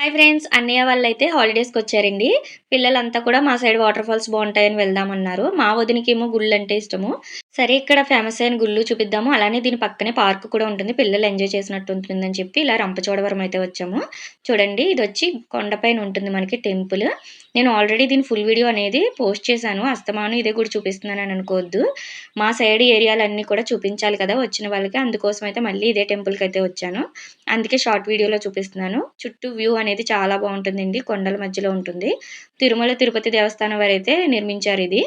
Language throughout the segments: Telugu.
Hi friends! అన్నయ్య వాళ్ళైతే హాలిడేస్‌కొచ్చారండి. పిల్లలంతా కూడా మా సైడ్ వాటర్ ఫాల్స్ బావుంటాయని వెళ్దామన్నారు. మా వదినకేమో గుళ్ళంటే ఇష్టము. సరే ఇక్కడ ఫేమస్ అయిన గుళ్ళు చూపిద్దాము. అలానే దీని పక్కనే పార్క్ కూడా ఉంటుంది. పిల్లలు ఎంజాయ్ చేసినట్టు ఉంటుందని చెప్పి ఇలా రంపచోడవరం అయితే వచ్చాము. చూడండి ఇదొచ్చి కొండపైన ఉంటుంది మనకి టెంపుల్. నేను ఆల్రెడీ దీని ఫుల్ వీడియో అనేది పోస్ట్ చేశాను. అస్తమానం ఇదే గుడి చూపిస్తున్నానని అనుకోవద్దు. మా సైడ్ ఏరియాలన్నీ కూడా చూపించాలి కదా వచ్చిన వాళ్ళకి. అందుకోసం అయితే మళ్ళీ ఇదే టెంపుల్‌కైతే వచ్చాను. అందుకే షార్ట్ వీడియోలో చూపిస్తున్నాను. చుట్టూ వ్యూ అనేది చాలా బావుంటుందండి. కొండల మధ్యలో ఉంటుంది. తిరుమల తిరుపతి దేవస్థానం వారైతే నిర్మించారిది.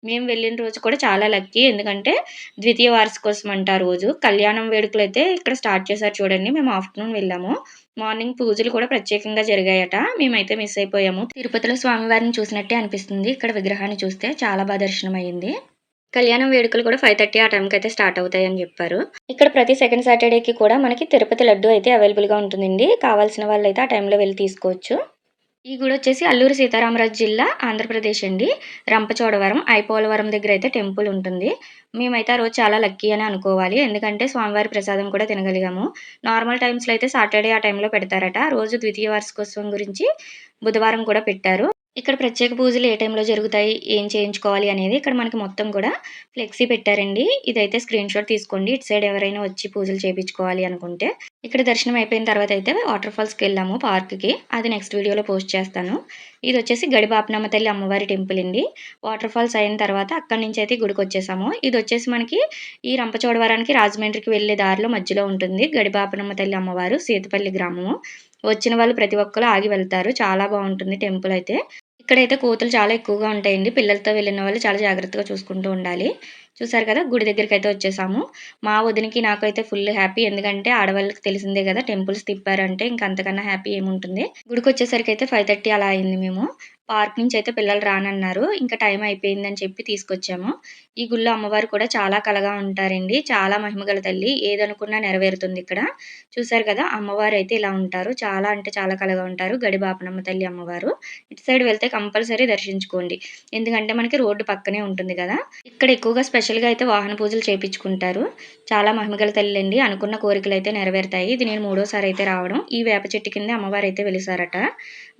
మేము వెళ్ళిన రోజు కూడా చాలా లక్కీ. ఎందుకంటే ద్వితీయ వార్షికోత్సవం అంట ఆ రోజు. కళ్యాణం వేడుకలైతే ఇక్కడ స్టార్ట్ చేశారు చూడండి. మేము ఆఫ్టర్‌నూన్ వెళ్ళాము. మార్నింగ్ పూజలు కూడా ప్రత్యేకంగా జరిగాయట. మేమైతే మిస్ అయిపోయాము. తిరుపతిలో స్వామివారిని చూసినట్టే అనిపిస్తుంది. ఇక్కడ విగ్రహాన్ని చూస్తే చాలా దర్శనమయింది. కళ్యాణం వేడుకలు కూడా 5:30 ఆ టైంకైతే స్టార్ట్ అవుతాయని చెప్పారు. ఇక్కడ ప్రతి సెకండ్ సాటర్‌డేకి కూడా మనకి తిరుపతి లడ్డు అయితే అవైలబుల్‌గా ఉంటుందండి. కావాల్సిన వాళ్ళైతే ఆ టైంలో వెళ్లి తీసుకోవచ్చు. ఈ గుడొచ్చేసి అల్లూరి సీతారామరాజు జిల్లా, ఆంధ్రప్రదేశ్ అండి. రంపచోడవరం, ఐపోలవరం దగ్గరైతే టెంపుల్ ఉంటుంది. మేమైతే ఆ రోజు చాలా లక్కీ అని అనుకోవాలి. ఎందుకంటే స్వామివారి ప్రసాదం కూడా తినగలిగాము. నార్మల్ టైమ్స్‌లో అయితే సాటర్‌డే ఆ టైంలో పెడతారట. రోజు ద్వితీయ వార్షికోత్సవం గురించి బుధవారం కూడా పెట్టారు. ఇక్కడ ప్రత్యేక పూజలు ఏ టైంలో జరుగుతాయి, ఏం చేయించుకోవాలి అనేది ఇక్కడ మనకి మొత్తం కూడా ఫ్లెక్సీ పెట్టారండి. ఇదైతే స్క్రీన్‌షాట్ తీసుకోండి. ఇటు సైడ్ ఎవరైనా వచ్చి పూజలు చేపించుకోవాలి అనుకుంటే. ఇక్కడ దర్శనం అయిపోయిన తర్వాత అయితే వాటర్ ఫాల్స్‌కెళ్ళాము పార్క్‌కి. అది నెక్స్ట్ వీడియోలో పోస్ట్ చేస్తాను. ఇదొచ్చేసి గడిబాపనమ్మ తల్లి అమ్మవారి టెంపుల్ అండి. వాటర్ ఫాల్స్ అయిన తర్వాత అక్కడి నుంచి అయితే గుడికొచ్చేసాము. ఇదొచ్చేసి మనకి ఈ రంపచోడవరానికి రాజమండ్రికి వెళ్ళే దారిలో మధ్యలో ఉంటుంది. గడిబాపనమ్మ తల్లి అమ్మవారు సీతపల్లి గ్రామము. వచ్చిన వాళ్ళు ప్రతి ఒక్కళ్ళు ఆగి వెళ్తారు. చాలా బావుంటుంది టెంపుల్ అయితే. ఇక్కడైతే కోతులు చాలా ఎక్కువగా ఉంటాయండి. పిల్లలతో వెళ్ళిన వాళ్ళు చాలా జాగ్రత్తగా చూసుకుంటూ ఉండాలి. చూసారు కదా! గుడి దగ్గరికైతే వచ్చేసాము. మా వదినకి నాకైతే ఫుల్ హ్యాపీ. ఎందుకంటే ఆడవాళ్ళకి తెలిసిందే గదా! టెంపుల్స్ తిప్పారంటే ఇంక అంతకన్నా హ్యాపీ ఏముంటుంది. గుడికొచ్చేసరికైతే 5:30 అలా అయింది మేము. పార్క్ నుంచి అయితే పిల్లలు రానన్నారు. ఇంకా టైం అయిపోయిందని చెప్పి తీసుకొచ్చాము. ఈ గుళ్ళో అమ్మవారు కూడా చాలా కళగా ఉంటారండి. చాలా మహిమగల తల్లి. ఏదనుకున్నా నెరవేరుతుందిక్కడ. చూసారు కదా! అమ్మవారైతే ఇలా ఉంటారు. చాలా అంటే చాలా కళగా ఉంటారు. గడిబాపనమ్మ తల్లి అమ్మవారు. ఇటు సైడ్ వెళ్తే కంపల్సరీ దర్శించుకోండి. ఎందుకంటే మనకి రోడ్డు పక్కనే ఉంటుంది గదా! ఇక్కడ ఎక్కువగా స్పెషల్‌గా అయితే వాహన పూజలు చేపించుకుంటారు. చాలా మహిమగల తల్లండి. అనుకున్న కోరికలైతే నెరవేరుతాయి. ఇది నేను మూడోసారి అయితే రావడం. ఈ వేప చెట్టు కిందే అమ్మవారైతే వెలిసారట.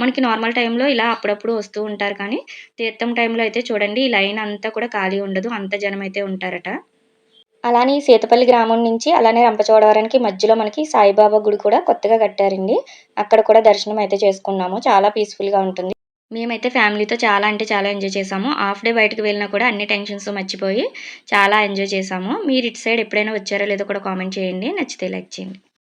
మనకి నార్మల్ టైంలో ఇలా అప్పుడప్పుడు వస్తూ ఉంటారు కానీ, తీర్థం టైంలో అయితే చూడండి ఈ లైన్ అంతా కూడా ఖాళీ ఉండదు. అంత జనమైతే ఉంటారట. అలానే ఈ సీతపల్లి గ్రామం నుంచి అలానే రంపచోడవరానికి మధ్యలో మనకి సాయిబాబా గుడి కూడా కొత్తగా కట్టారండి. అక్కడ కూడా దర్శనం అయితే చేసుకున్నాము. చాలా పీస్‌ఫుల్‌గా ఉంటుంది. మేమైతే ఫ్యామిలీతో చాలా అంటే చాలా ఎంజాయ్ చేశాము. హాఫ్ డే బయటకి వెళ్ళినా కూడా అన్ని టెన్షన్స్ మర్చిపోయి చాలా ఎంజాయ్ చేశాము. మీరు ఇటు సైడ్ ఎప్పుడైనా వచ్చారో లేదో కూడా కామెంట్ చేయండి. నచ్చితే లైక్ చేయండి.